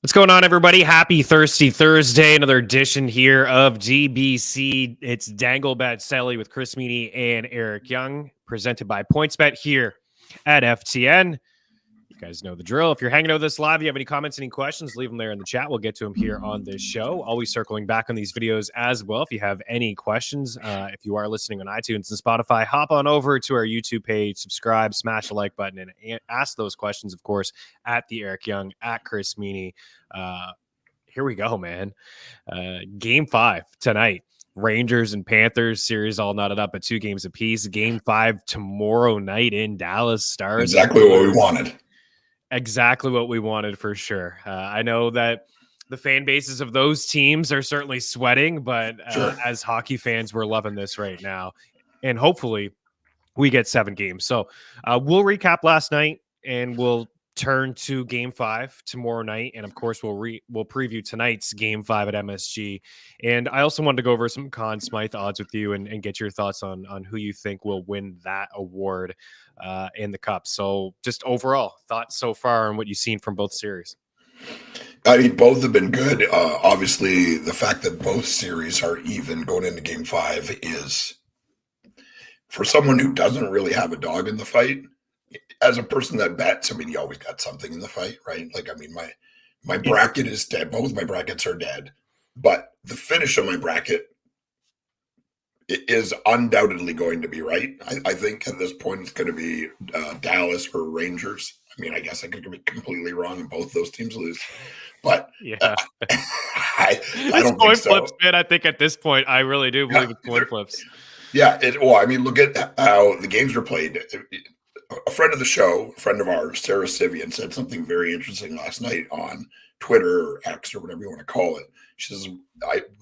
What's going on, everybody? Happy Thirsty Thursday. Another edition here of GBC. It's Dangle Bet Celly with Chris Meaney and Eric Young, presented by PointsBet here at FTN. You guys know the drill. If you're hanging out with us live, you have any comments, any questions, leave them there in the chat. We'll get to them here on this show. Always circling back on these videos as well. If you have any questions, if you are listening on iTunes and Spotify, hop on over to our YouTube page, subscribe, smash the like button, and ask those questions, of course, at the Eric Young, at Chris Meaney. Here we go, man. Game 5 tonight. Rangers and Panthers series all knotted up at 2 games apiece. Game 5 tomorrow night in Dallas. Stars. Exactly what we wanted. Exactly what we wanted for sure. I know that the fan bases of those teams are certainly sweating, but Sure. As hockey fans, we're loving this right now. And hopefully we get 7 games. So we'll recap last night and we'll turn to Game 5 tomorrow night. And of course, we'll preview tonight's Game 5 at MSG. And I also wanted to go over some Conn Smythe odds with you and get your thoughts on who you think will win that award in the Cup. So just overall thoughts so far on what you've seen from both series. I mean, both have been good. Obviously, the fact that both series are even going into Game 5 is, for someone who doesn't really have a dog in the fight, as a person that bets, I mean, you always got something in the fight, right? Like, I mean, my bracket is dead. Both my brackets are dead. But the finish of my bracket is undoubtedly going to be right. I think at this point it's going to be Dallas or Rangers. I mean, I guess I could be completely wrong and both those teams lose. But yeah, I don't coin think so. Flips, man. I think at this point, I really do believe it's coin flips. Yeah. Well, I mean, look at how the games were played. A friend of the show, a friend of ours, Sarah Sivian, said something very interesting last night on Twitter or X or whatever you want to call it. She says,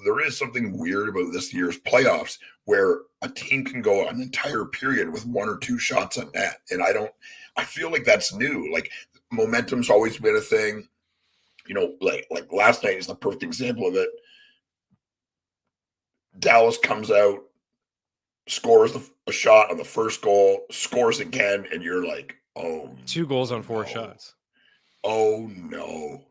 there is something weird about this year's playoffs where a team can go an entire period with 1 or 2 shots on net. And I feel like that's new. Like, momentum's always been a thing. You know, like last night is the perfect example of it. Dallas comes out, scores a shot on the first goal, scores again, and you're like, oh, 2 goals on 4 shots. Oh no.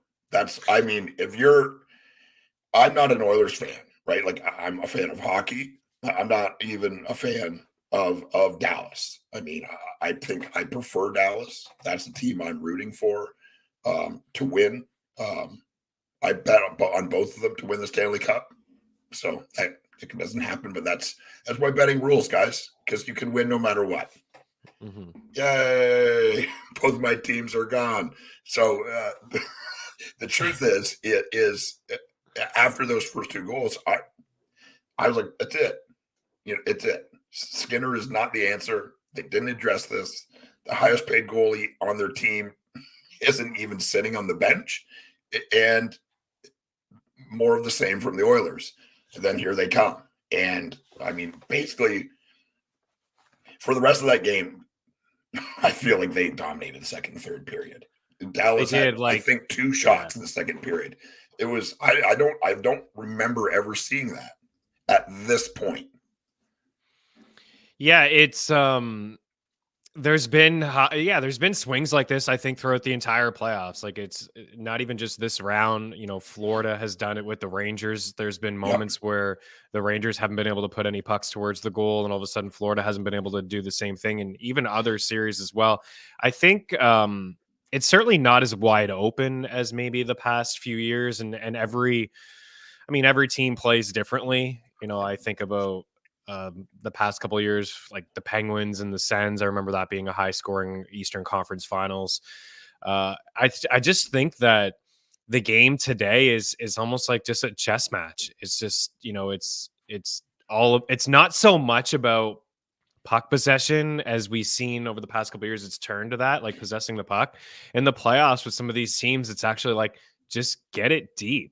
I'm not an Oilers fan, right? Like, I'm a fan of hockey. I'm not even a fan of Dallas. I mean, I think I prefer Dallas. That's the team I'm rooting for to win. I bet on both of them to win the Stanley Cup. So it doesn't happen, but that's why betting rules, guys, because you can win no matter what. Mm-hmm. Yay! Both my teams are gone. So the truth is, after those first 2 goals, I was like, that's it. You know, it's it. Skinner is not the answer. They didn't address this. The highest paid goalie on their team isn't even sitting on the bench, and more of the same from the Oilers. And then here they come. And I mean, basically, for the rest of that game, I feel like they dominated the second and third period. Dallas had, I think, 2 shots in the second period. It was I don't remember ever seeing that at this point. Yeah, it's there's been swings like this, I think, throughout the entire playoffs. Like, it's not even just this round. You know, Florida has done it with the Rangers. There's been moments where the Rangers haven't been able to put any pucks towards the goal, and all of a sudden Florida hasn't been able to do the same thing, and even other series as well. I think it's certainly not as wide open as maybe the past few years, and every team plays differently. You know, I think about the past couple of years, like the Penguins and the Sens. I remember that being a high-scoring Eastern Conference Finals. I just think that the game today is almost like just a chess match. It's just, you know, it's not so much about puck possession as we've seen over the past couple of years. It's turned to that, like possessing the puck. In the playoffs with some of these teams, it's actually like, just get it deep.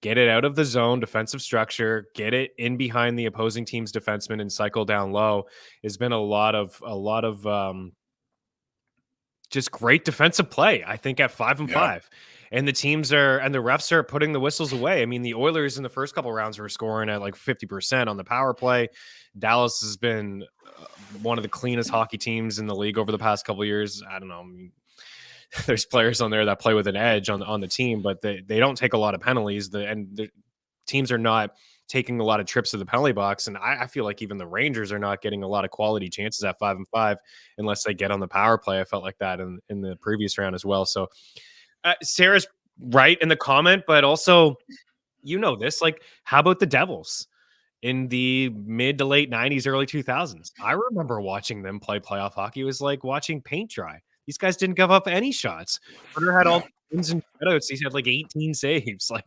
Get it out of the zone, defensive structure, get it in behind the opposing team's defenseman and cycle down low. Has been a lot of just great defensive play, I think, at 5-5. And the teams and the refs are putting the whistles away. I mean, the Oilers in the first couple rounds were scoring at like 50% on the power play. Dallas has been one of the cleanest hockey teams in the league over the past couple of years. I don't know. I mean, there's players on there that play with an edge on the team, but they don't take a lot of penalties. And the teams are not taking a lot of trips to the penalty box. And I feel like even the Rangers are not getting a lot of quality chances at 5-5 unless they get on the power play. I felt like that in the previous round as well. So Sarah's right in the comment, but also, this, like, how about the Devils in the mid to late 90s, early 2000s? I remember watching them play playoff hockey. It was like watching paint dry. These guys didn't give up any shots. Hunter had all wins and shutouts. He had like 18 saves. Like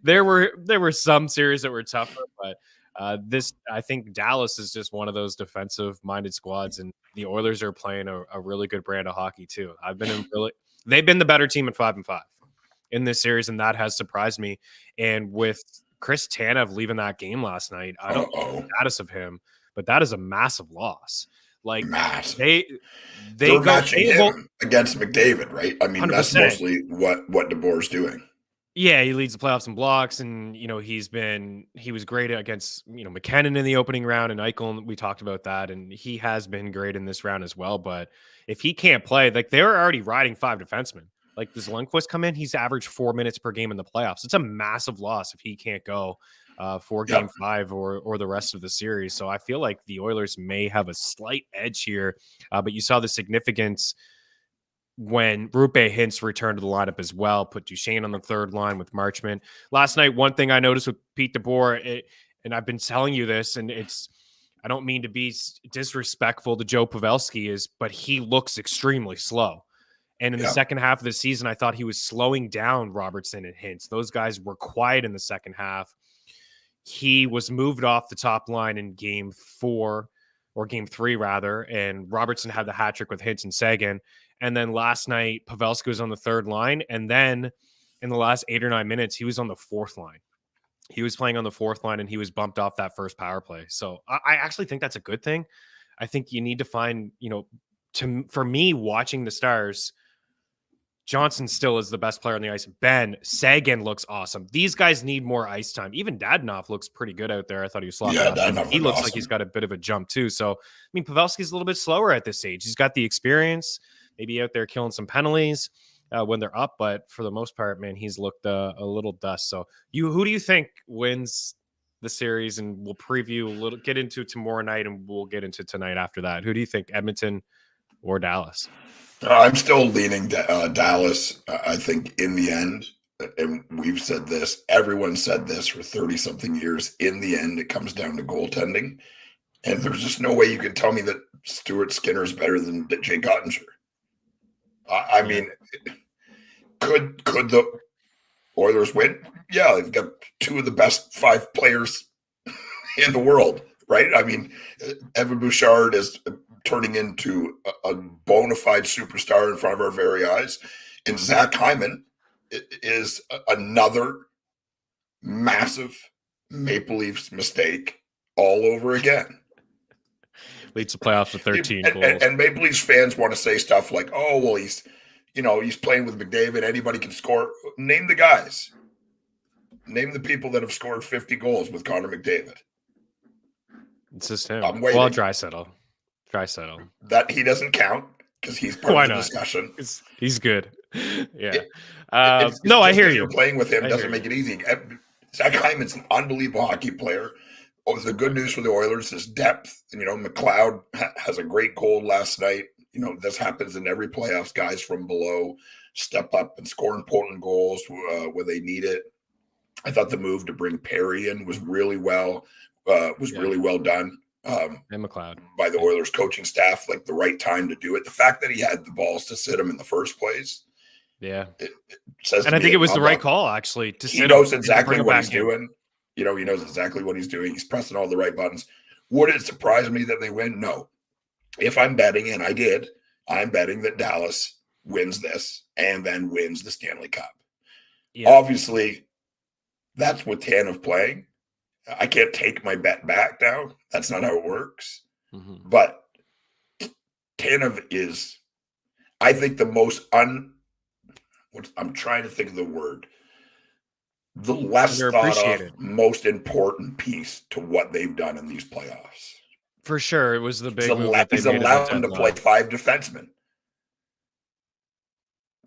there were some series that were tougher, but I think Dallas is just one of those defensive minded squads, and the Oilers are playing a really good brand of hockey too. They've been the better team at 5-5 in this series, and that has surprised me. And with Chris Tanev leaving that game last night, I don't know the status of him, but that is a massive loss. Like massive. They're matching him against McDavid, right? I mean, 100%. That's mostly what DeBoer's doing. Yeah, he leads the playoffs in blocks, and he was great against McKinnon in the opening round, and Eichel, and we talked about that, and he has been great in this round as well. But if he can't play, like they're already riding 5 defensemen. Like, does Lundqvist come in? He's averaged 4 minutes per game in the playoffs. It's a massive loss if he can't go for Game 5 or the rest of the series. So I feel like the Oilers may have a slight edge here. But you saw the significance when Rupe Hintz returned to the lineup as well, put Duchesne on the third line with Marchment. Last night, one thing I noticed with Pete DeBoer, and I've been telling you this, and I don't mean to be disrespectful to Joe Pavelski, but he looks extremely slow. And in the second half of the season, I thought he was slowing down Robertson and Hintz. Those guys were quiet in the second half. He was moved off the top line in Game 4 or Game 3 rather, and Robertson had the hat trick with Hintz and Sagan. And then last night, Pavelski was on the third line, and then in the last 8 or 9 minutes, he was on the fourth line. He was playing on the fourth line, and he was bumped off that first power play. So I actually think that's a good thing. I think you need to find, for me, watching the Stars, Johnson still is the best player on the ice. Sagan looks awesome. These guys need more ice time. Even Dadonov looks pretty good out there. I thought he was sloppy. He looks awesome. Like he's got a bit of a jump too. So, I mean, Pavelski's a little bit slower at this age. He's got the experience, maybe out there killing some penalties when they're up. But for the most part, man, he's looked a little dust. So who do you think wins the series? And we'll preview get into tomorrow night, and we'll get into tonight after that. Who do you think, Edmonton or Dallas? I'm still leaning Dallas. I think in the end, and we've said this, everyone said this for 30-something years, in the end, it comes down to goaltending. And there's just no way you can tell me that Stuart Skinner is better than Jake Ottinger. I mean, could the Oilers win? Yeah, they've got 2 of the best 5 players in the world, right? I mean, Evan Bouchard is turning into a bona fide superstar in front of our very eyes. And Zach Hyman is another massive Maple Leafs mistake all over again. Leads the playoffs with 13 goals. And Maple Leafs fans want to say stuff like, oh, well, he's playing with McDavid. Anybody can score. Name the guys. Name the people that have scored 50 goals with Connor McDavid. It's just him. I'm waiting. Well, Draisaitl. That he doesn't count because he's part of the discussion. He's good. Yeah. No, I hear you. Playing with him doesn't make it easy. Zach Hyman's an unbelievable hockey player. Oh, the good news for the Oilers is depth. And, McLeod has a great goal last night. This happens in every playoffs. Guys from below step up and score important goals where they need it. I thought the move to bring Perry in was really well done. And McLeod by the Oilers coaching staff, like the right time to do it. The fact that he had the balls to sit him in the first place. Yeah. It says, and I think it was the right call, actually. He knows exactly what he's doing. He knows exactly what he's doing. He's pressing all the right buttons. Would it surprise me that they win? No. If I'm betting, and I did, I'm betting that Dallas wins this and then wins the Stanley Cup. Yeah. Obviously, that's with Tanev playing. I can't take my bet back now. That's not how it works. Mm-hmm. But Tanev is, I think, the most I'm trying to think of the word. The less thought of, most important piece to what they've done in these playoffs. For sure. It was the big He's allowed them to play 5 defensemen.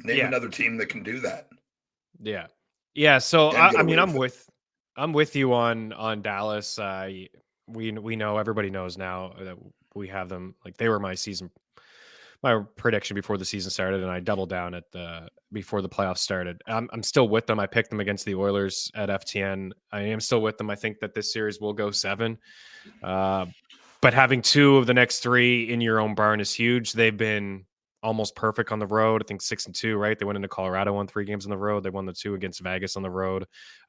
Name Yeah. another team that can do that Yeah. Yeah. So and get I mean, away with it. I'm with you on Dallas. We know, everybody knows now that we have them. Like, they were my prediction before the season started, and I doubled down at the before the playoffs started. I'm still with them. I picked them against the Oilers at FTN. I am still with them. I think that this series will go 7. Uh, but having 2 of the next 3 in your own barn is huge. They've been almost perfect on the road. I think 6-2, right? They went into Colorado, won 3 games on the road. They won the 2 against Vegas on the road.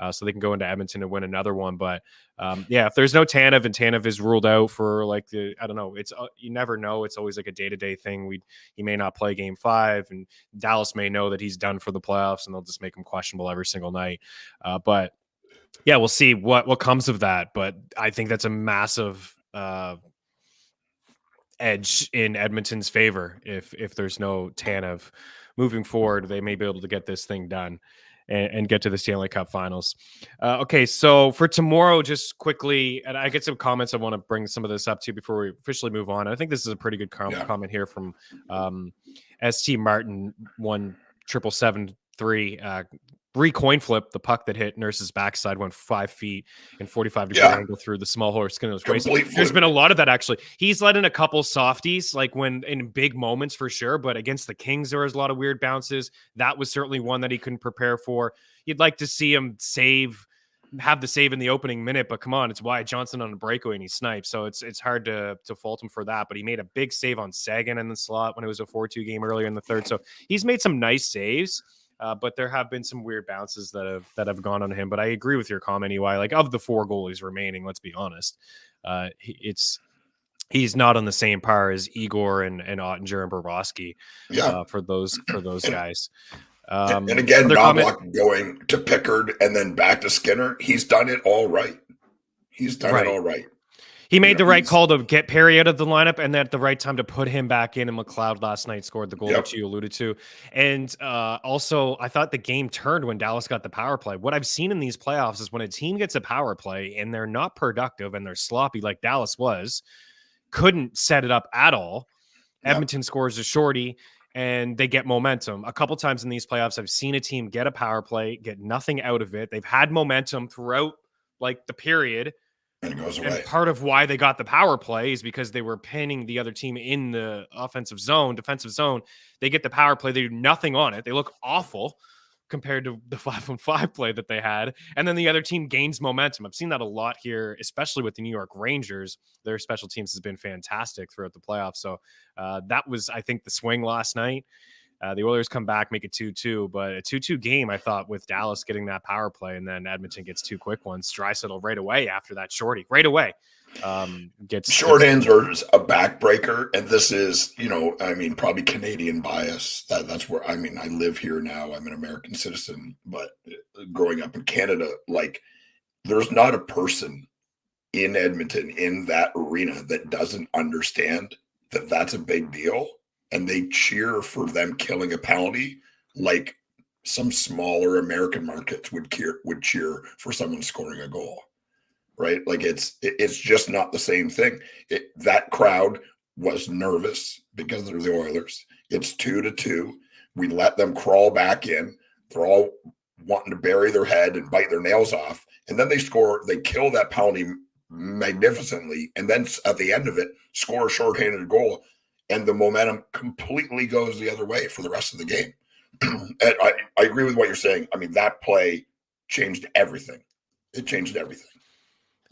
So they can go into Edmonton and win another one. But yeah, if there's no Tanev and Tanev is ruled out for like I don't know, it's you never know. It's always like a day-to-day thing. He may not play game 5, and Dallas may know that he's done for the playoffs, and they'll just make him questionable every single night. But yeah, we'll see what comes of that. But I think that's a massive edge in Edmonton's favor. If there's no Tanev moving forward, they may be able to get this thing done and get to the Stanley Cup Finals. Okay, so for tomorrow, just quickly, and I get some comments. I want to bring some of this up to before we officially move on. I think this is a pretty good comment here from ST Martin 17773. Coin flip, the puck that hit Nurse's backside went 5 feet and 45-degree angle through the small horse skin of his waist. There's been a lot of that, actually. He's let in a couple softies, like when in big moments for sure, but against the Kings, there was a lot of weird bounces. That was certainly one that he couldn't prepare for. You'd like to see him have the save in the opening minute, but come on, it's Wyatt Johnson on a breakaway and he snipes. So it's hard to fault him for that. But he made a big save on Sagan in the slot when it was a 4-2 game earlier in the third. So he's made some nice saves. But there have been some weird bounces that have gone on him. But I agree with your comment, EY. Like, of the 4 goalies remaining, let's be honest, he's not on the same par as Igor and Ottinger and Bobrovsky. For those guys. And again, Knobloch going to Pickard and then back to Skinner. He's done it all right. It all right. He made the right call to get Perry out of the lineup, and then at the right time to put him back in. And McLeod last night scored the goal that you alluded to. And also, I thought the game turned when Dallas got the power play. What I've seen in these playoffs is when a team gets a power play and they're not productive and they're sloppy like Dallas was, couldn't set it up at all. Edmonton scores a shorty and they get momentum. A couple times in these playoffs, I've seen a team get a power play, get nothing out of it. They've had momentum throughout like the period. And it goes away. And part of why they got the power play is because they were pinning the other team in the defensive zone. They get the power play. They do nothing on it. They look awful compared to the 5-on-5 play that they had. And then the other team gains momentum. I've seen that a lot here, especially with the New York Rangers. Their special teams has been fantastic throughout the playoffs. So that was, I think, the swing last night. The Oilers come back, make it 2-2, but a 2-2 game, I thought, with Dallas getting that power play, and then Edmonton gets 2 quick ones. Draisaitl right away after that shorty, right away. Shorthands are a backbreaker, and this is, probably Canadian bias. That's where, I live here now. I'm an American citizen, but growing up in Canada, like, there's not a person in Edmonton, in that arena, that doesn't understand that that's a big deal. And they cheer for them killing a penalty like some smaller American markets would cheer for someone scoring a goal, right? Like it's just not the same thing. That crowd was nervous because they're the Oilers. It's 2-2. We let them crawl back in. They're all wanting to bury their head and bite their nails off. And then they score. They kill that penalty magnificently. And then at the end of it, score a shorthanded goal. And the momentum completely goes the other way for the rest of the game. And I agree with what you're saying. I mean, that play changed everything. It changed everything.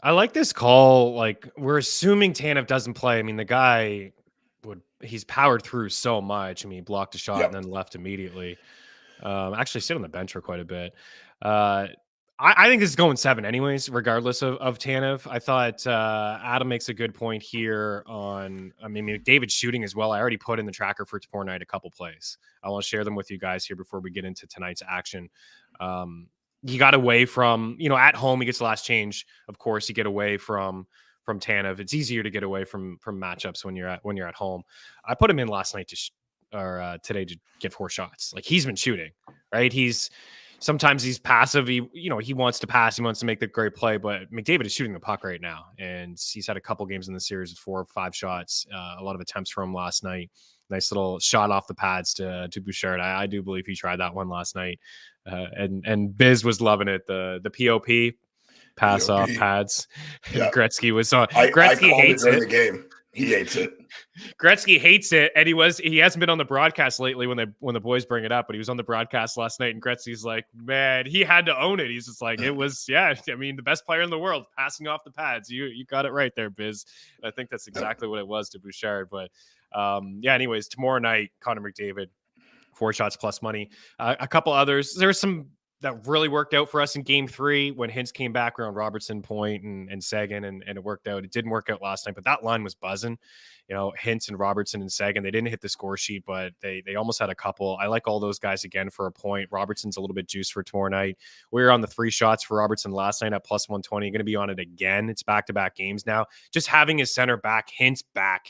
I like this call. Like, we're assuming Tanev doesn't play. I mean, the guy he's powered through so much. I mean, he blocked a shot and then left immediately. Actually stayed on the bench for quite a bit. I think this is going 7 anyways, regardless of Tanev. I thought Adam makes a good point here on, David's shooting as well. I already put in the tracker for tomorrow night a couple plays. I want to share them with you guys here before we get into tonight's action. He got away from, at home, he gets the last change. Of course, you get away from Tanev. It's easier to get away from matchups when you're at home. I put him in last night today to get 4 shots. Like, he's been shooting, right? He's sometimes he's passive. He wants to pass. He wants to make the great play, but McDavid is shooting the puck right now. And he's had a couple games in the series with 4 or 5 shots, a lot of attempts from him last night. Nice little shot off the pads to Bouchard. I do believe he tried that one last night. And Biz was loving it. The POP pass off pads. Yeah. Gretzky was on. Gretzky hates it during the game. He hates it. Gretzky hates it, and he hasn't been on the broadcast lately when the boys bring it up, but he was on the broadcast last night, and Gretzky's like, man, he had to own it. He's just like, it was, yeah, I mean, the best player in the world passing off the pads. You got it right there, Biz. I think that's exactly what it was to Bouchard. But anyways, tomorrow night, Connor McDavid, 4 shots plus money. A couple others. There's some that really worked out for us in game 3 when Hintz came back around Robertson, Point, and Sagan, and it worked out. It didn't work out last night, but that line was buzzing. Hintz and Robertson and Sagan, they didn't hit the score sheet, but they almost had a couple. I like all those guys again for a point. Robertson's a little bit juiced for tomorrow night. We were on the 3 shots for Robertson last night at plus 120. Going to be on it again. It's back-to-back games now. Just having his center back. Hintz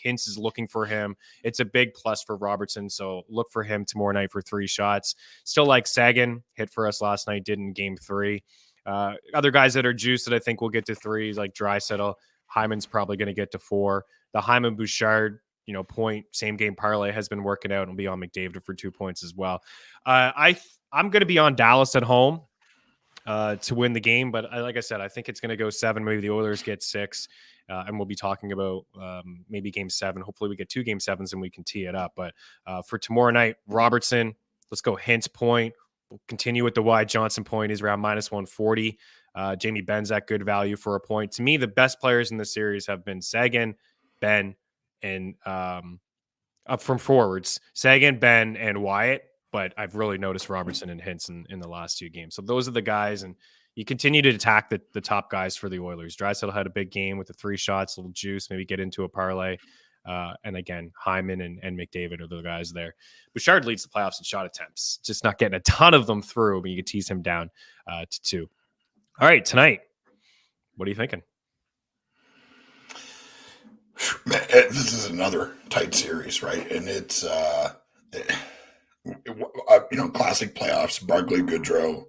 is looking for him. It's a big plus for Robertson, so look for him tomorrow night for 3 shots. Still like Sagan, hit for us last night, did in game 3. Other guys that are juiced that I think will get to 3, like Draisaitl. Hyman's probably going to get to 4. The Hyman Bouchard, point, same game parlay has been working out and will be on McDavid for 2 points as well. I'm going to be on Dallas at home to win the game, but like I said, I think it's going to go 7. Maybe the Oilers get 6, and we'll be talking about maybe game 7. Hopefully we get 2 game 7s and we can tee it up. But for tomorrow night, Robertson, let's go Hintz point. We'll continue with the wide. Johnson point is around minus 140. Jamie Benn's at good value for a point. To me, the best players in the series have been Sagan, Ben, and up from forwards, Sagan, Ben, and Wyatt. But I've really noticed Robertson and Hintz in the last 2 games. So those are the guys, and you continue to attack the top guys for the Oilers. Draisaitl had a big game with the 3 shots, a little juice, maybe get into a parlay. And again, Hyman and McDavid are the guys there. Bouchard leads the playoffs in shot attempts, just not getting a ton of them through, but you can tease him down to 2. All right, tonight, what are you thinking? Man, this is another tight series, right? And it's classic playoffs. Barkley, Goodrow,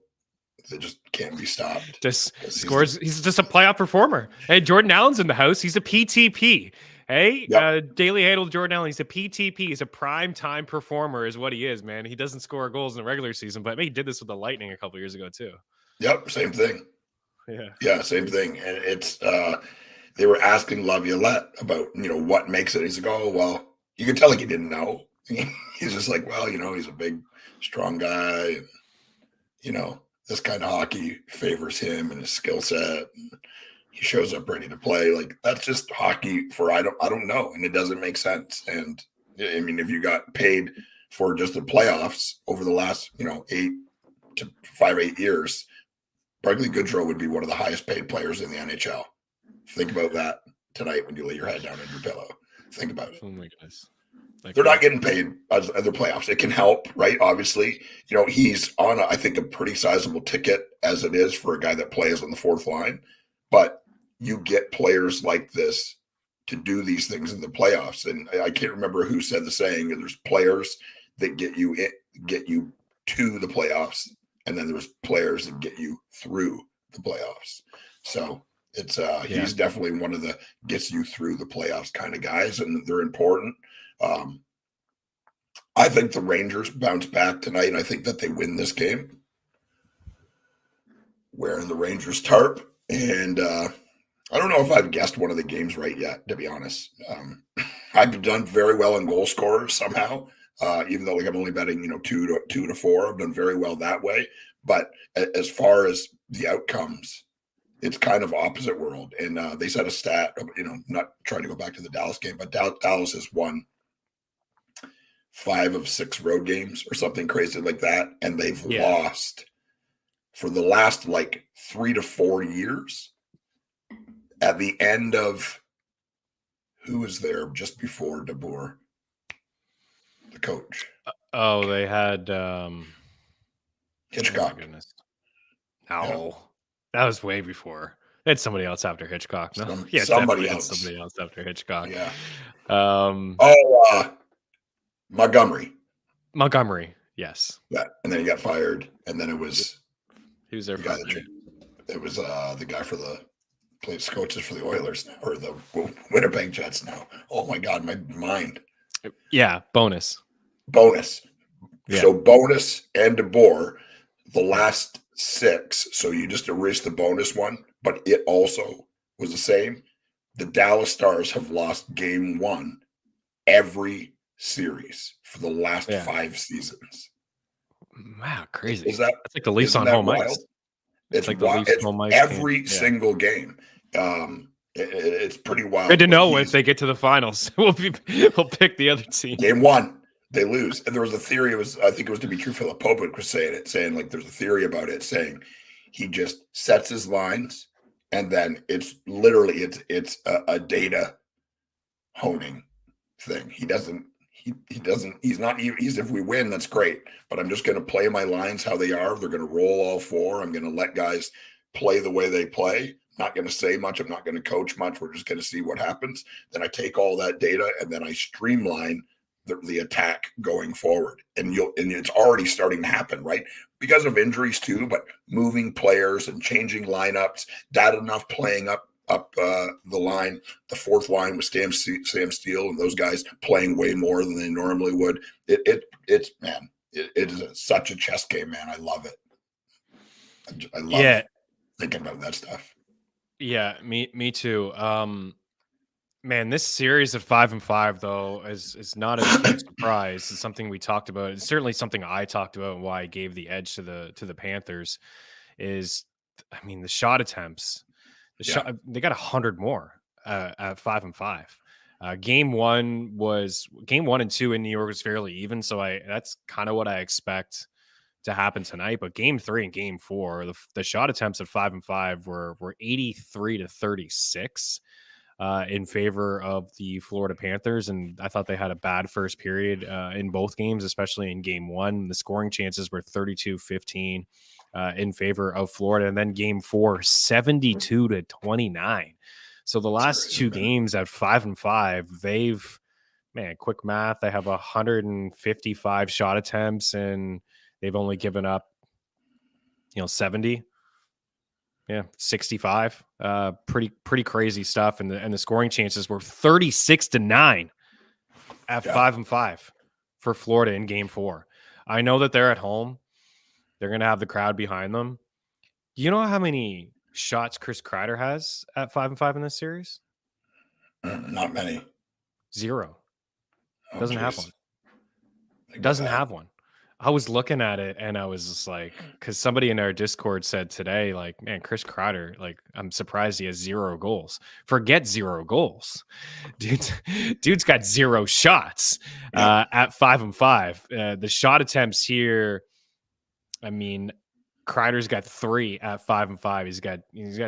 they just can't be stopped. Just scores. He's just a playoff performer. Hey, Jordan Allen's in the house. He's a PTP. Hey, yep. Daily handle Jordan Allen. He's a PTP. He's a prime time performer, is what he is, man. He doesn't score goals in the regular season, but he did this with the Lightning a couple years ago too. Yep, same thing. Yeah, same thing. And it's they were asking Laviolette about what makes it. He's like, oh well, you can tell he didn't know. He's just like, well, he's a big, strong guy, and this kind of hockey favors him and his skill set. He shows up ready to play. Like, that's just hockey for I don't know, and it doesn't make sense. And I mean, if you got paid for just the playoffs over the last 8 years, Barkley Goodrow would be one of the highest paid players in the NHL. Think about that tonight when you lay your head down on your pillow. Think about it. Oh my goodness. They're not getting paid as other playoffs. It can help, right? Obviously, he's on, I think, a pretty sizable ticket as it is for a guy that plays on the 4th line. But you get players like this to do these things in the playoffs. And I can't remember who said the saying, there's players that get you to the playoffs, and then there's players that get you through the playoffs. So it's he's definitely one of the gets you through the playoffs kind of guys, and they're important. I think the Rangers bounce back tonight, and I think that they win this game. Wearing the Rangers tarp, and I don't know if I've guessed one of the games right yet, to be honest. I've done very well in goal scorers somehow, even though I'm only betting 2 to 4. I've done very well that way. But as far as the outcomes, it's kind of opposite world. And they said a stat, not trying to go back to the Dallas game, but Dallas has won 5 of 6 road games or something crazy like that. And they've lost for the last 3 to 4 years. At the end of who was there just before DeBoer, the coach? They had Hitchcock. Oh my goodness. No, that was way before. They had somebody else after Hitchcock. No, somebody else after Hitchcock. Yeah. Montgomery. Yes. Yeah, and then he got fired, and then it was Who's their The guy front? it was the guy for the plays coaches for the Oilers now, or the Winnipeg Jets now. Oh my God, my mind. Yeah, Bonus. Yeah. So Bonus and DeBoer, the last 6. So you just erase the bonus one, but it also was the same. The Dallas Stars have lost game 1 every series for the last 5 seasons. Wow, crazy. That's like the Leafs on home ice. It's like the Leafs home ice every single game. It's pretty wild. Good to know if they get to the finals. we'll pick the other team. Game 1, they lose. And there was a theory, I think it was Dimitri Filipovic was saying like there's a theory about it, saying he just sets his lines and then it's literally it's a data honing thing. He's if we win, that's great. But I'm just going to play my lines how they are. They're going to roll all 4. I'm going to let guys play the way they play. Not going to say much. I'm not going to coach much. We're just going to see what happens. Then I take all that data and then I streamline the attack going forward. And it's already starting to happen, right? Because of injuries too, but moving players and changing lineups, that enough playing up the line. The 4th line with Sam Steele and those guys playing way more than they normally would. It is such a chess game, man. I love it. I love thinking about that stuff. Yeah, me too. Man, this series of 5-5 though is not a huge surprise. It's something we talked about. It's certainly something I talked about and why I gave the edge to the Panthers. Is, I mean, the shot attempts. They got 100 more at 5-5. Game 1 and 2 in New York was fairly even, so that's kind of what I expect to happen tonight. But game 3 and game 4, the shot attempts at 5-5 were 83-36 in favor of the Florida Panthers, and I thought they had a bad first period in both games, especially in game 1. The scoring chances were 32-15 in favor of Florida, and then game 4, 72-29. So the last 2 games at 5-5, they've, quick math, they have 155 shot attempts and they've only given up 70. 65. Pretty crazy stuff. And the scoring chances were 36-9 at 5-5 for Florida in game 4. I know that they're at home. They're going to have the crowd behind them. You know how many shots Chris Kreider has at 5-5 in this series? Not many. 0. Doesn't have one. Doesn't have one. I was looking at it and I was just like, because somebody in our Discord said today, like, man, Chris Kreider, like, I'm surprised he has 0 goals. Forget 0 goals. Dude's got 0 shots at 5-5. The shot attempts here, I mean, Kreider's got 3 at 5-5. He's got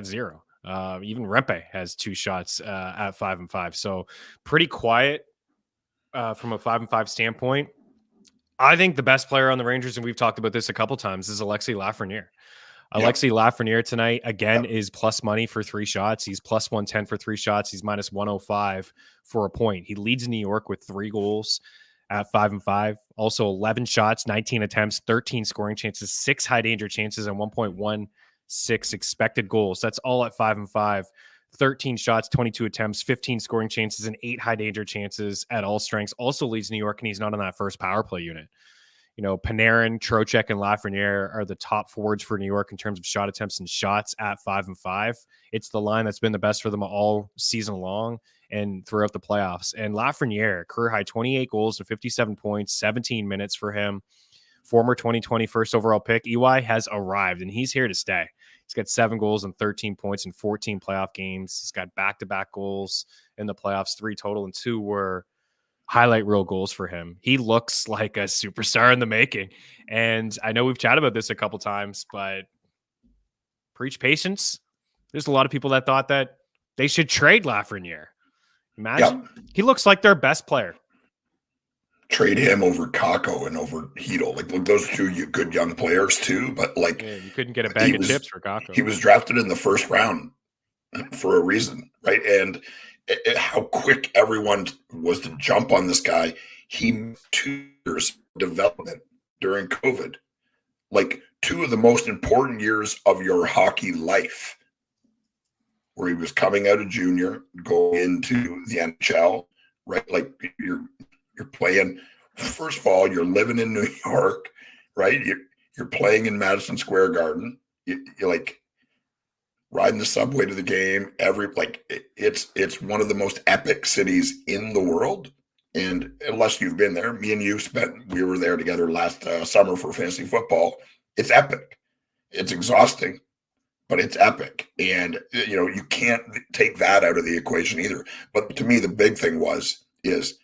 0. Even Rempe has 2 shots at 5-5. So pretty quiet from a 5-5 standpoint. I think the best player on the Rangers, and we've talked about this a couple times, is Alexis Lafreniere. Alexis Lafreniere tonight, again, is plus money for 3 shots. He's plus 110 for 3 shots. He's minus 105 for a point. He leads New York with 3 goals at 5-5. Also 11 shots, 19 attempts, 13 scoring chances, 6 high danger chances, and 1.16 expected goals. That's all at 5-5. 13 shots, 22 attempts, 15 scoring chances, and 8 high danger chances at all strengths. Also leads New York, and he's not on that first power play unit. Panarin, Trocheck, and Lafreniere are the top forwards for New York in terms of shot attempts and shots at 5-5. It's the line that's been the best for them all season long and throughout the playoffs. And Lafreniere, career high 28 goals and 57 points, 17 minutes for him. Former 2020 first overall pick. EY has arrived, and he's here to stay. He's got 7 goals and 13 points in 14 playoff games. He's got back-to-back goals in the playoffs, 3 total, and 2 were highlight reel goals for him. He looks like a superstar in the making. And I know we've chatted about this a couple times, but preach patience. There's a lot of people that thought that they should trade Lafreniere. Imagine. He looks like their best player. Trade him over Kakko and over Hedl. Like, look, those 2 good young players too, but like, you couldn't get a bag of chips for Kakko. He was drafted in the first round for a reason, right? And how quick everyone was to jump on this guy. He 2 years development during COVID. like 2 of the most important years of your hockey life, where he was coming out of junior, going into the NHL, right? Like you're playing. First of all, you're living in New York, right? You're playing in Madison Square Garden. You're like riding the subway to the game. It's one of the most epic cities in the world. And unless you've been there, me and you we were there together last summer for fantasy football. It's epic. It's exhausting, but it's epic. And, you can't take that out of the equation either. But to me, the big thing is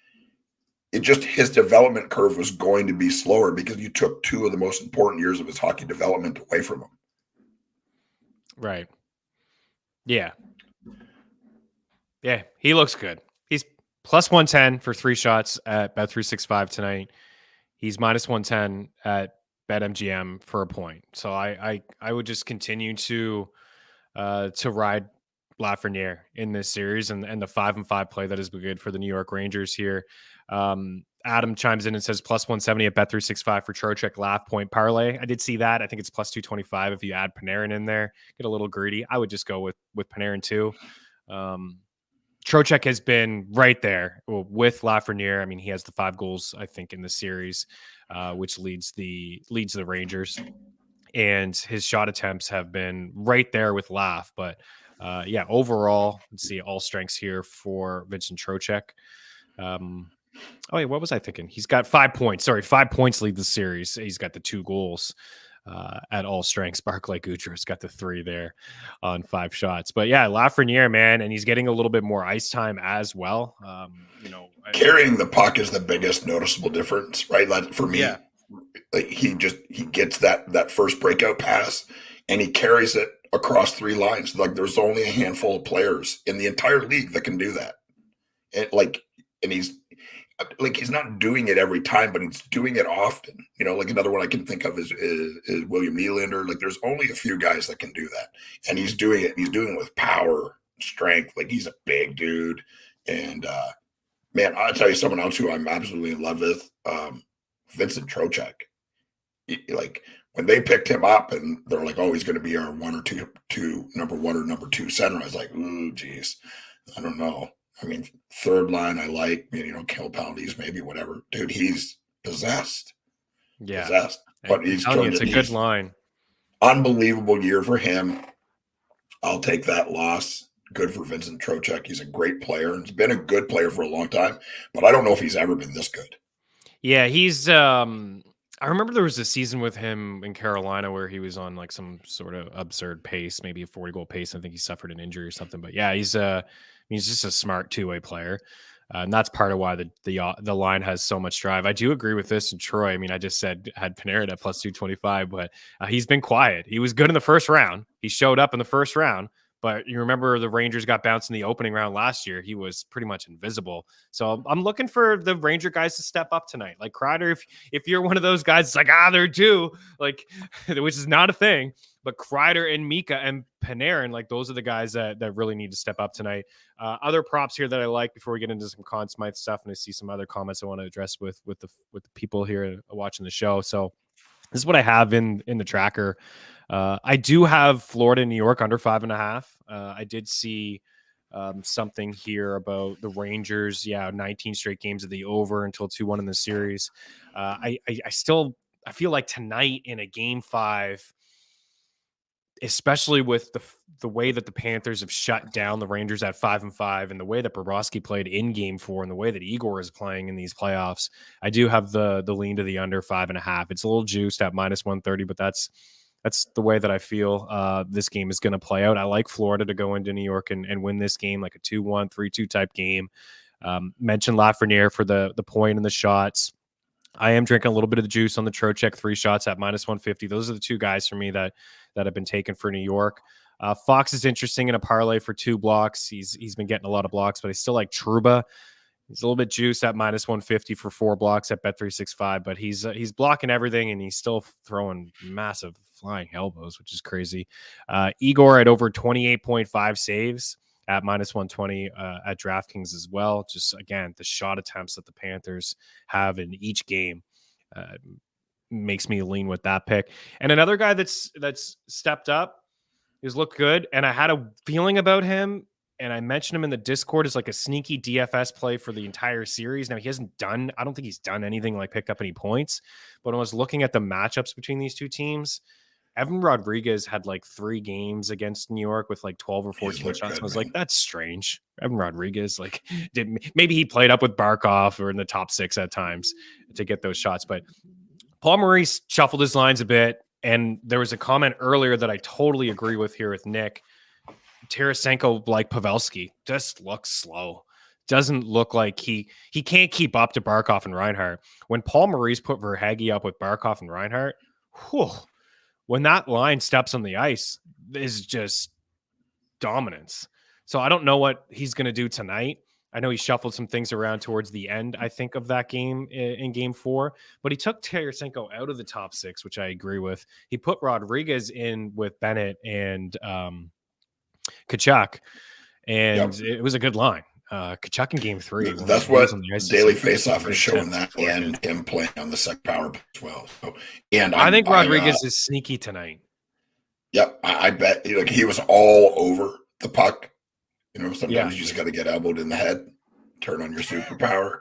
his development curve was going to be slower because you took 2 of the most important years of his hockey development away from him. Right. Yeah. Yeah. He looks good. He's plus 110 for 3 shots at Bet365 tonight. He's minus 110 at BetMGM for a point. So I would just continue to ride Lafreniere in this series and the 5-5 play that has been good for the New York Rangers here. Adam chimes in and says plus 170 at Bet365 for Trocheck laugh point parlay. I did see that. I think it's plus 225 if you add Panarin in there. Get a little greedy. I would just go with Panarin too. Trocheck has been right there with Lafreniere. I mean, he has the 5 goals, I think, in the series, which leads the Rangers. And his shot attempts have been right there with Laff. But overall, let's see, all strengths here for Vincent Trocheck. What was I thinking? He's got 5 points. Sorry, 5 points lead the series. He's got the 2 goals at all strengths. Barclay Goodrow's got the 3 there on 5 shots. But yeah, Lafreniere, man, and he's getting a little bit more ice time as well. Carrying the puck is the biggest noticeable difference, right? Like for me, like he gets that first breakout pass and he carries it across 3 lines. Like there's only a handful of players in the entire league that can do that. And he's not doing it every time, but he's doing it often. Like another one I can think of is William Nylander. Like there's only a few guys that can do that, and he's doing it. He's doing it with power, strength. Like he's a big dude. And man, I'll tell you someone else who I'm absolutely in love with, Vincent Trocheck. Like when they picked him up, and they're like, "Oh, he's going to be our number 1 or number 2 center." I was like, "Ooh, geez, I don't know." I mean, third line, I like, kill penalties, maybe whatever. Dude, he's possessed. Yeah. Possessed. But it's a good line. Unbelievable year for him. I'll take that loss. Good for Vincent Trocheck. He's a great player. He's been a good player for a long time, but I don't know if he's ever been this good. Yeah, he's I remember there was a season with him in Carolina where he was on like some sort of absurd pace, maybe a 40-goal pace. I think he suffered an injury or something. But yeah, he's just a smart 2-way player. And that's part of why the line has so much drive. I do agree with this. And Troy, I mean, I just had Panarin at plus 225, but he's been quiet. He was good in the first round. He showed up in the first round. But you remember the Rangers got bounced in the opening round last year. He was pretty much invisible. So I'm looking for the Ranger guys to step up tonight. Like Kreider, if you're one of those guys, it's like, they're due, like, which is not a thing. But Kreider and Mika and Panarin, like those are the guys that really need to step up tonight. Other props here that I like before we get into some Conn Smythe stuff, and I see some other comments I want to address with the people here watching the show. So this is what I have in the tracker. I do have Florida and New York under 5.5. I did see something here about the Rangers. 19 straight games of the over until 2-1 in the series. I feel like tonight in a game 5, especially with the way that the Panthers have shut down the Rangers at 5-5 and the way that Bobrovsky played in game 4 and the way that Igor is playing in these playoffs, I do have the lean to the under 5.5. It's a little juiced at minus 130, but that's the way that I feel this game is going to play out. I like Florida to go into New York and win this game, like a 2-1, 3-2 type game. Mentioned Lafreniere for the point and the shots. I am drinking a little bit of the juice on the Trocheck 3 shots at minus 150. Those are the 2 guys for me that have been taken for New York. Fox is interesting in a parlay for 2 blocks. He's been getting a lot of blocks, but I still like Trouba. He's a little bit juiced at minus 150 for 4 blocks at Bet365, but he's blocking everything and he's still throwing massive flying elbows, which is crazy. Igor at over 28.5 saves at minus 120 at DraftKings as well. Just again, the shot attempts that the Panthers have in each game. makes me lean with that pick. And another guy that's stepped up, he's looked good, and I had a feeling about him, and I mentioned him in the Discord as like a sneaky DFS play for the entire series. Now, he hasn't done, I don't think he's done anything like picked up any points, but when I was looking at the matchups between these two teams, Evan Rodriguez had like 3 games against New York with like 12 or 14 shots. Good, I was like, that's strange. Evan Rodriguez, like, maybe he played up with Barkov or in the top 6 at times to get those shots. But Paul Maurice shuffled his lines a bit. And there was a comment earlier that I totally agree with here with Nick. Tarasenko, like Pavelski, just looks slow. Doesn't look like he can't keep up to Barkov and Reinhart. When Paul Maurice put Verhaeghe up with Barkov and Reinhart, when that line steps on the ice, is just dominance. So I don't know what he's going to do tonight. I know he shuffled some things around towards the end, I think, of that game in game 4, but he took Tarasenko out of the top 6, which I agree with. He put Rodriguez in with Bennett and Tkachuk, and it was a good line. Tkachuk in game 3. That's what Daily Faceoff is showing, that and him playing on the second power play as well. So, and I think Rodriguez is sneaky tonight. Yep, I bet he was all over the puck. Sometimes you just got to get elbowed in the head, turn on your superpower.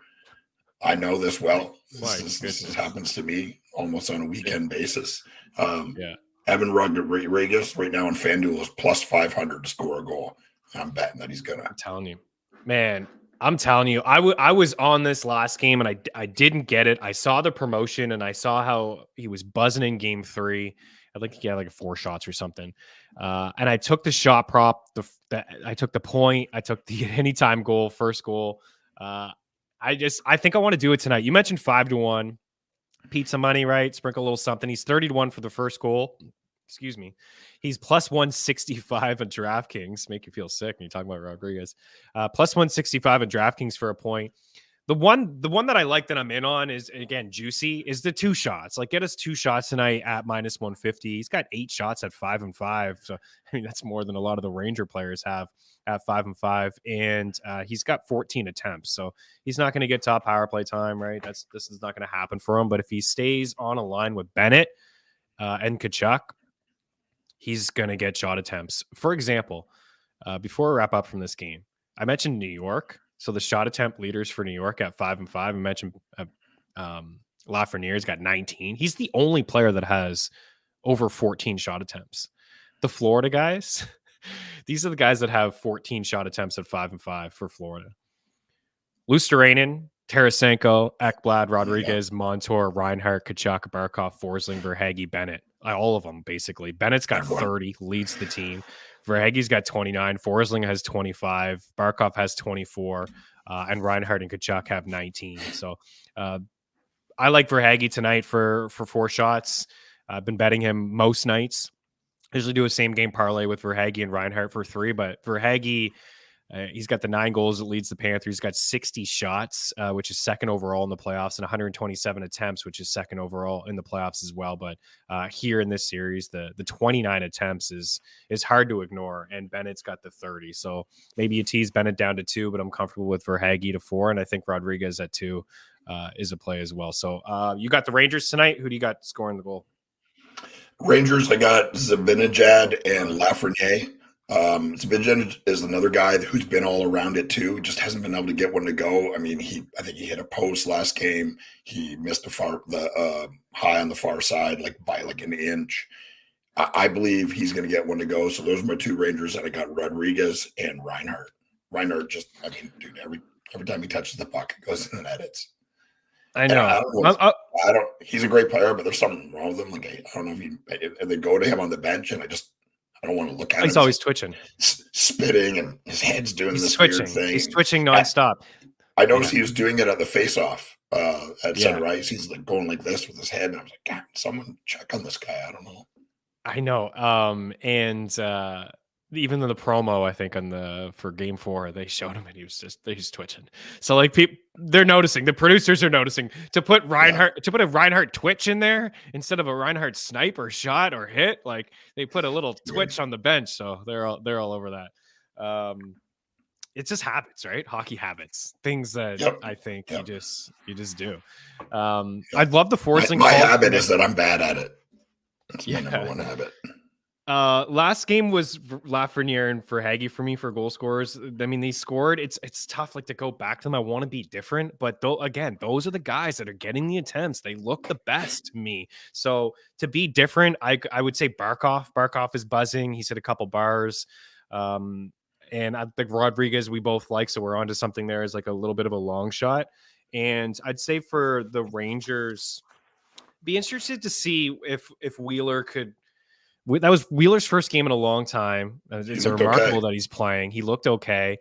I know this well. This happens to me almost on a weekend basis. Evan Rodriguez right now in FanDuel is plus 500 to score a goal. I'm betting that he's gonna. I'm telling you, man. I'm telling you, I was on this last game and I didn't get it. I saw the promotion and I saw how he was buzzing in game 3. I think he had like 4 shots or something. And I took the shot prop. I took the point. I took the anytime goal, first goal. I think I want to do it tonight. You mentioned 5-1 pizza money, right? Sprinkle a little something. He's 30-1 for the first goal. Excuse me. He's plus 165 at DraftKings. Make you feel sick when you talk about Rodriguez. Plus 165 at DraftKings for a point. The one that I like that I'm in on is, again, juicy, is the 2 shots. Like, get us 2 shots tonight at minus 150. He's got 8 shots at 5-5. So, I mean, that's more than a lot of the Ranger players have at 5-5. And he's got 14 attempts. So he's not going to get top power play time, right? This is not going to happen for him. But if he stays on a line with Bennett and Tkachuk, he's going to get shot attempts. For example, before we wrap up from this game, I mentioned New York. So the shot attempt leaders for New York at 5-5. I mentioned Lafreniere's got 19. He's the only player that has over 14 shot attempts. The Florida guys, these are the guys that have 14 shot attempts at 5-5 for Florida. Luostarinen, Tarasenko, Ekblad, Rodriguez, Montour, Reinhart, Tkachuk, Barkov, Forsling, Verhaeghe, Bennett. All of them, basically. Bennett's got 30, leads the team. Verhaeghe's got 29. Forsling has 25. Barkov has 24. And Reinhart and Tkachuk have 19. So I like Verhaeghe tonight for 4 shots. I've been betting him most nights. I usually do a same game parlay with Verhaeghe and Reinhart for 3. But Verhaeghe, he's got the 9 goals that leads the Panthers. He's got 60 shots, which is second overall in the playoffs, and 127 attempts, which is second overall in the playoffs as well. But here in this series, the 29 attempts is hard to ignore, and Bennett's got the 30. So maybe you tease Bennett down to 2, but I'm comfortable with Verhaeghe to 4, and I think Rodriguez at 2 is a play as well. So you got the Rangers tonight. Who do you got scoring the goal? Rangers, I got Zibanejad and Lafreniere. Zibanejad is another guy who's been all around it too. Just hasn't been able to get one to go. I mean, I think he hit a post last game. He missed the high on the far side, by an inch. I believe he's going to get one to go. So those are my 2 Rangers, and I got Rodriguez and Reinhart. Reinhart dude, every time he touches the puck, it goes in the net. I know. He's a great player, but there's something wrong with him. I don't know if they go to him on the bench, and I don't want to look at him. He's always twitching, spitting, and his head's doing this weird thing. He's twitching nonstop. I noticed he was doing it at the face-off at center ice. He's going like this with his head, and I was like, God, someone check on this guy. I don't know. I know. And even in the promo, I think for game 4, they showed him and he's twitching. So people, they're noticing. The producers are noticing to put a Reinhart twitch in there instead of a Reinhart snipe or shot or hit. They put a little twitch on the bench, so they're all over that. it's just habits, right? Hockey habits, things that Yep. I think Yep. you just do. Yep. I'd love the Forsling My call. habit is that I'm bad at it. That's my number Yeah. one habit. Last game was Lafreniere and Verhaeghe for me for goal scorers. I mean, they scored. It's tough like to go back to them. I want to be different, but again, those are the guys that are getting the attempts. They look the best to me. So to be different, I would say Barkov. Barkov is buzzing. He's hit a couple bars. And I think Rodriguez we both like, so we're onto something there as like a little bit of a long shot. And I'd say for the Rangers, be interested to see if Wheeler could. That was Wheeler's first game in a long time. It's remarkable that he's playing. He looked okay.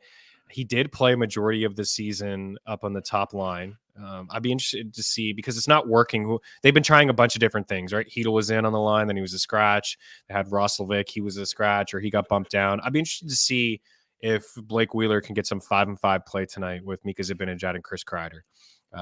He did play a majority of the season up on the top line. I'd be interested to see because it's not working. They've been trying a bunch of different things, right? Hedl was in on the line, then he was a scratch. They had Roslovic, he was a scratch, or he got bumped down. I'd be interested to see if Blake Wheeler can get some 5-5 play tonight with Mika Zibanejad and Chris Kreider.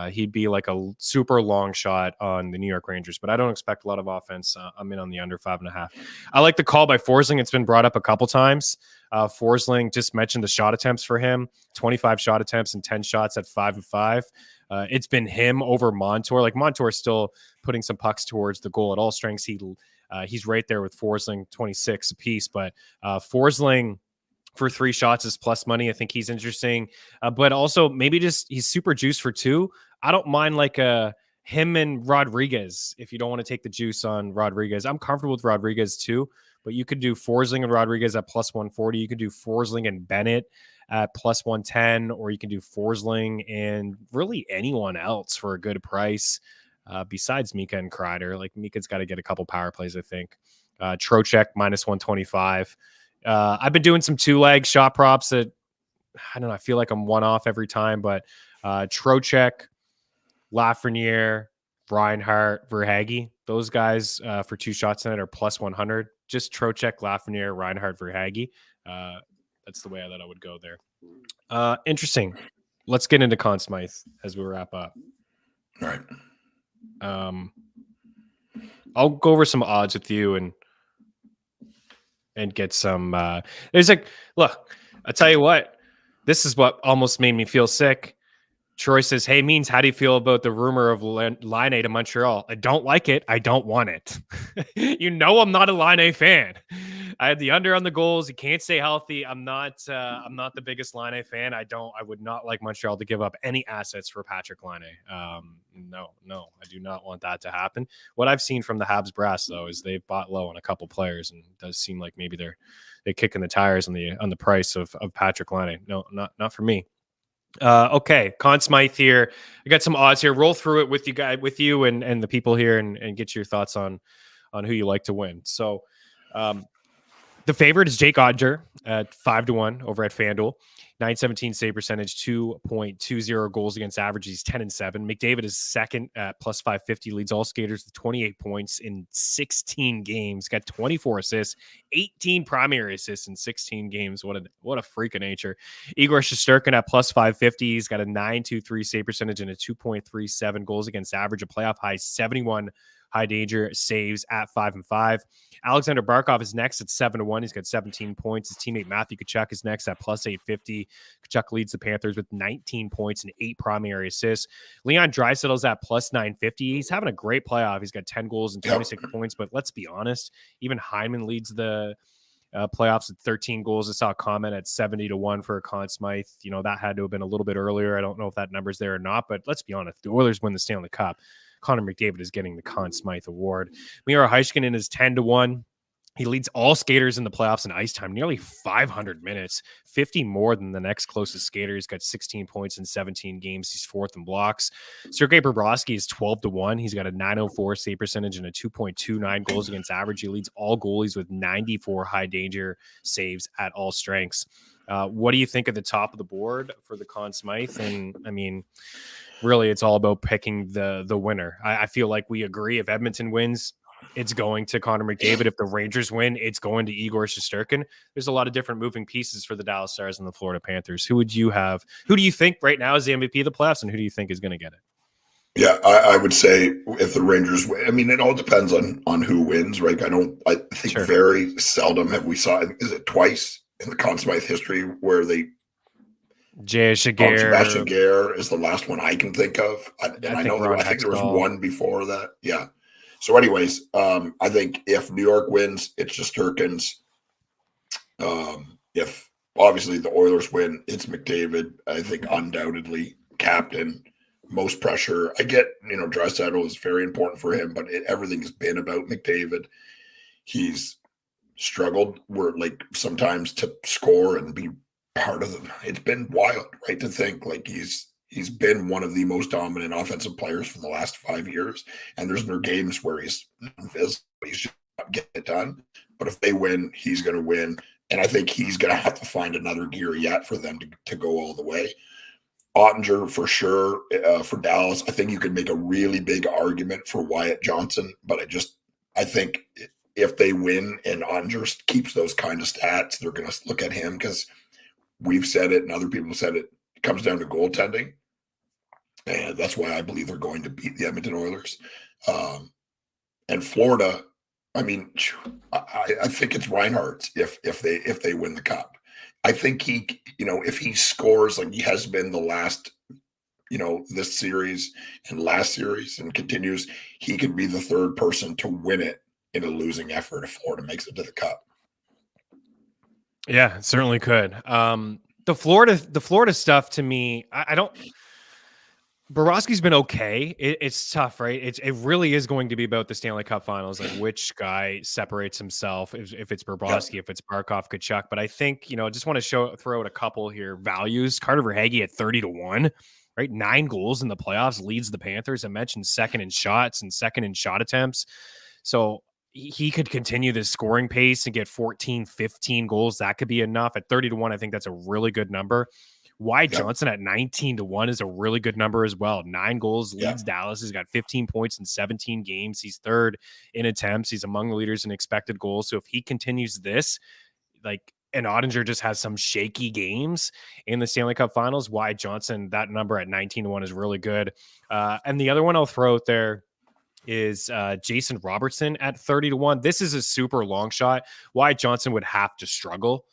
He'd be like a super long shot on the New York Rangers, but I don't expect a lot of offense. I'm in on the under 5.5. I like the call by Forsling. It's been brought up a couple times. Forsling just mentioned the shot attempts for him, 25 shot attempts and 10 shots at 5-5. It's been him over Montour. Like Montour still putting some pucks towards the goal at all strengths. He's right there with Forsling, 26 apiece, but Forsling for 3 shots is plus money. I think he's interesting, but also maybe just he's super juiced for 2. I don't mind like him and Rodriguez if you don't want to take the juice on Rodriguez. I'm comfortable with Rodriguez too, but you could do Forsling and Rodriguez at plus 140. You could do Forsling and Bennett at plus 110, or you can do Forsling and really anyone else for a good price besides Mika and Kreider. Like Mika's got to get a couple power plays, I think. Trocheck minus 125. I've been doing some 2-leg shot props that I don't know. I feel like I'm one off every time, but Trocheck, Lafreniere, Reinhart, Verhaeghe, those guys for 2 shots in it are plus 100. Just Trocheck, Lafreniere, Reinhart, Verhaeghe. That's the way that I would go there. Interesting. Let's get into Conn Smythe as we wrap up. All right. I'll go over some odds with you and get some there's like, look, I'll tell you what, this is what almost made me feel sick. Troy says, hey, Means, how do you feel about the rumor of Line A to Montreal? I don't like it. I don't want it. You know, I'm not a Line A fan. I had the under on the goals. He can't stay healthy. I'm not the biggest Line A fan. I would not like Montreal to give up any assets for Patrick Line A. No, I do not want that to happen. What I've seen from the Habs brass though, is they've bought low on a couple players, and it does seem like maybe they're kicking the tires on the price of Patrick Line A. No, not for me. Okay, Conn Smythe here. I got some odds here. Roll through it with you and the people here and get your thoughts on who you like to win. So the favorite is Jake Oettinger at 5-1 over at FanDuel. 917 save percentage, 2.20 goals against average. He's 10-7. McDavid is second at plus 550, leads all skaters with 28 points in 16 games. Got 24 assists, 18 primary assists in 16 games. What a freak of nature. Igor Shesterkin at plus 550. He's got a 923 save percentage and a 2.37 goals against average. A playoff high 71 high danger saves at 5-5. Alexander Barkov is next at 7-1. He's got 17 points. His teammate Matthew Tkachuk is next at plus 850. Tkachuk leads the Panthers with 19 points and 8 primary assists. Leon Draisaitl's at plus 950. He's having a great playoff. He's got 10 goals and 26 points, but let's be honest, even Hyman leads the playoffs at 13 goals. I saw a comment at 70-1 for Conn Smythe. You know, that had to have been a little bit earlier. I don't know if that number's there or not, but let's be honest, the Oilers win the Stanley Cup. Connor McDavid is getting the Conn Smythe Award. Miro Heiskanen is 10-1. He leads all skaters in the playoffs in ice time, nearly 500 minutes, 50 more than the next closest skater. He's got 16 points in 17 games. He's fourth in blocks. Sergei Bobrovsky is 12-1. He's got a 904 save percentage and a 2.29 goals against average. He leads all goalies with 94 high danger saves at all strengths. What do you think at the top of the board for the Conn Smythe? And I mean, really, it's all about picking the winner. I feel like we agree. If Edmonton wins, it's going to Connor McDavid. If the Rangers win, it's going to Igor Shesterkin. There's a lot of different moving pieces for the Dallas Stars and the Florida Panthers. Who would you have? Who do you think right now is the MVP of the playoffs, and who do you think is going to get it? Yeah, I would say if the Rangers win, I mean, it all depends on who wins, right? I think very seldom have we saw, is it twice in the Conn Smythe history where they Sebastian Jaguar. Gare is the last one I can think of. I think we're on I think there was Hextall. one before that. Yeah. So anyways, I think if New York wins, it's just Jerkins. If obviously the Oilers win, it's McDavid. I think undoubtedly captain, most pressure. I get, Draisaitl is very important for him, but everything has been about McDavid. He's struggled where like sometimes to score and be part of them. It's been wild, right? To think like he's been one of the most dominant offensive players for the last 5 years. And there's no games where he's invisible. He's just not getting it done. But if they win, he's going to win. And I think he's going to have to find another gear yet for them to go all the way. Ottinger for sure for Dallas. I think you could make a really big argument for Wyatt Johnson, but I think if they win and Ottinger keeps those kind of stats, they're going to look at him because we've said it and other people said it. It comes down to goaltending, and that's why I believe they're going to beat the Edmonton Oilers. And Florida, I mean, I think it's Reinhardt if they win the cup. I think he, if he scores like he has been the last, this series and last series and continues, he could be the third person to win it in a losing effort if Florida makes it to the cup. Yeah, it certainly could. The Florida stuff to me, I don't. Bobrovsky's been okay. It's tough, right? It really is going to be about the Stanley Cup Finals, like which guy separates himself. If it's Bobrovsky, if it's Barkov, Kachuk. But I think I just want to throw out a couple here. Values: Carter Verhaeghe at 30-1, right? 9 goals in the playoffs, leads the Panthers. I mentioned second in shots and second in shot attempts. So he could continue this scoring pace and get 14, 15 goals. That could be enough. At 30-1, I think that's a really good number. Wyatt Johnson at 19-1 is a really good number as well. 9 goals, leads Dallas. He's got 15 points in 17 games. He's third in attempts. He's among the leaders in expected goals. So if he continues this, and Ottinger just has some shaky games in the Stanley Cup Finals, Wyatt Johnson, that number at 19-1 is really good. And the other one I'll throw out there is Jason Robertson at 30-1. This is a super long shot. Wyatt Johnson would have to struggle,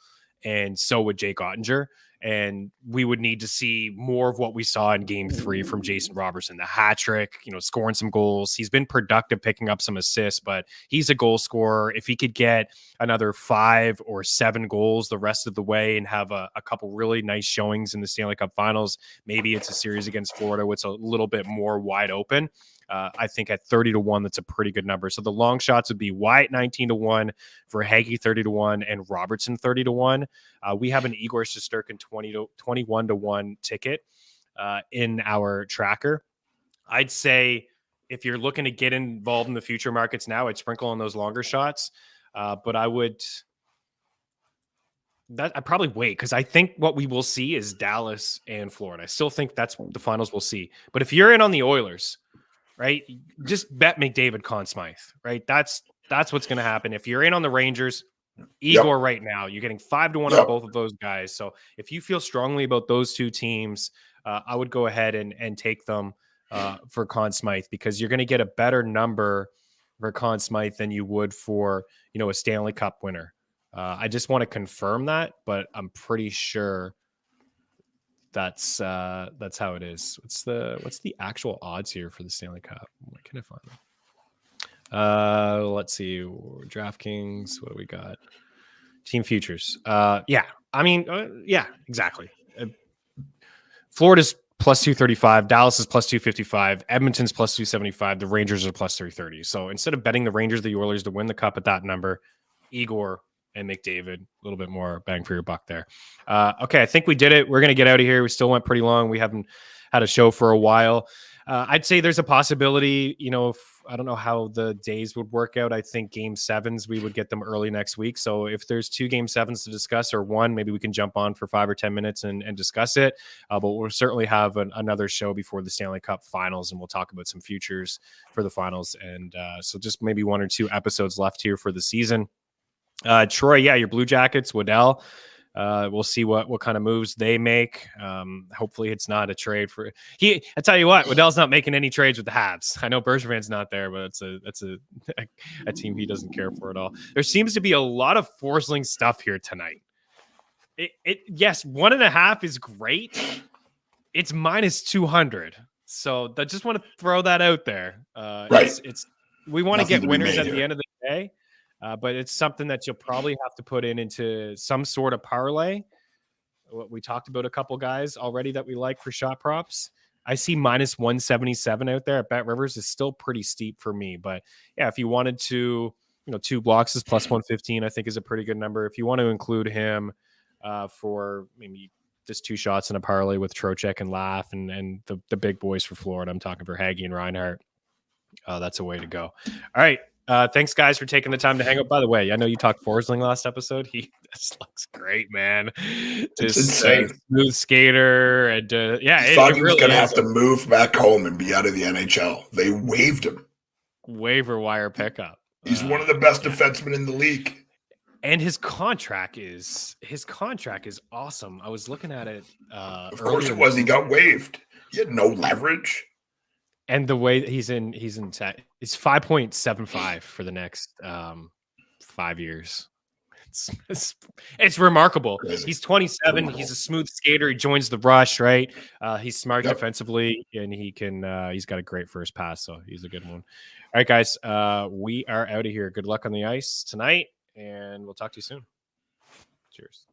and so would Jake Ottinger. And we would need to see more of what we saw in Game 3 from Jason Robertson, the hat trick, scoring some goals. He's been productive, picking up some assists, but he's a goal scorer. If he could get another 5 or 7 goals the rest of the way and have a couple really nice showings in the Stanley Cup Finals, maybe it's a series against Florida where it's a little bit more wide open. I think at 30-1, that's a pretty good number. So the long shots would be Wyatt 19-1, Verhaeghe 30-1, and Robertson 30-1. We have an Igor Shesterkin 21-1 ticket in our tracker. I'd say if you're looking to get involved in the future markets now, I'd sprinkle on those longer shots. But I'd probably wait because I think what we will see is Dallas and Florida. I still think that's the finals we'll see. But if you're in on the Oilers, right, just bet McDavid, Conn Smythe, right? That's what's going to happen. If you're in on the Rangers, Igor right now, you're getting 5-1 on both of those guys. So if you feel strongly about those two teams, I would go ahead and take them for Conn Smythe because you're going to get a better number for Conn Smythe than you would for, a Stanley Cup winner. I just want to confirm that, but I'm pretty sure that's how it is. What's the actual odds here for the Stanley Cup? Where can I find them? Let's see. DraftKings. What do we got? Team futures. Exactly. Florida's plus 235. Dallas is plus 255. Edmonton's plus 275. The Rangers are plus 330. So instead of betting the Rangers, the Oilers to win the cup at that number, Igor and McDavid, a little bit more bang for your buck there. Okay, I think we did it. We're going to get out of here. We still went pretty long. We haven't had a show for a while. I'd say there's a possibility, I don't know how the days would work out. I think Game 7s, we would get them early next week. So if there's 2 Game 7s to discuss or one, maybe we can jump on for 5 or 10 minutes and discuss it. But we'll certainly have another show before the Stanley Cup Finals, and we'll talk about some futures for the finals. And so just maybe 1 or 2 episodes left here for the season. Troy, your Blue Jackets, Waddell. We'll see what kind of moves they make. Hopefully it's not a trade for I tell you what, Waddell's not making any trades with the Habs. I know Bergevin's not there, but that's a team he doesn't care for at all. There seems to be a lot of Forsling stuff here tonight. Yes, 1.5 is great. It's minus 200. So I just want to throw that out there. Right. It's we want to Nothing get to be winners made at the here. end of the day, but it's something that you'll probably have to put into some sort of parlay. What we talked about a couple guys already that we like for shot props. I see minus 177 out there at Bet Rivers is still pretty steep for me. But yeah, if you wanted to, 2 blocks is plus 115, I think is a pretty good number. If you want to include him for maybe just 2 shots in a parlay with Trocheck and Laugh and the big boys for Florida, I'm talking for Hagee and Reinhart. That's a way to go. All right. Thanks, guys, for taking the time to hang out. By the way, I know you talked Forsling last episode. This looks great, man. It's Just insane. smooth skater, and yeah, He thought it he was really going to is have to move back home and be out of the NHL. They waived him. waiver wire pickup. He's one of the best defensemen in the league. And his contract is awesome. I was looking at it. Of course it was. He got waived. He had no leverage. And the way that he's in tech, it's 5.75 for the next 5 years. It's remarkable. Crazy. He's 27. Remarkable. He's a smooth skater. He joins the rush, right? He's smart Yep. defensively, and he's got a great first pass, so he's a good one. All right, guys, we are out of here. Good luck on the ice tonight, and we'll talk to you soon. Cheers.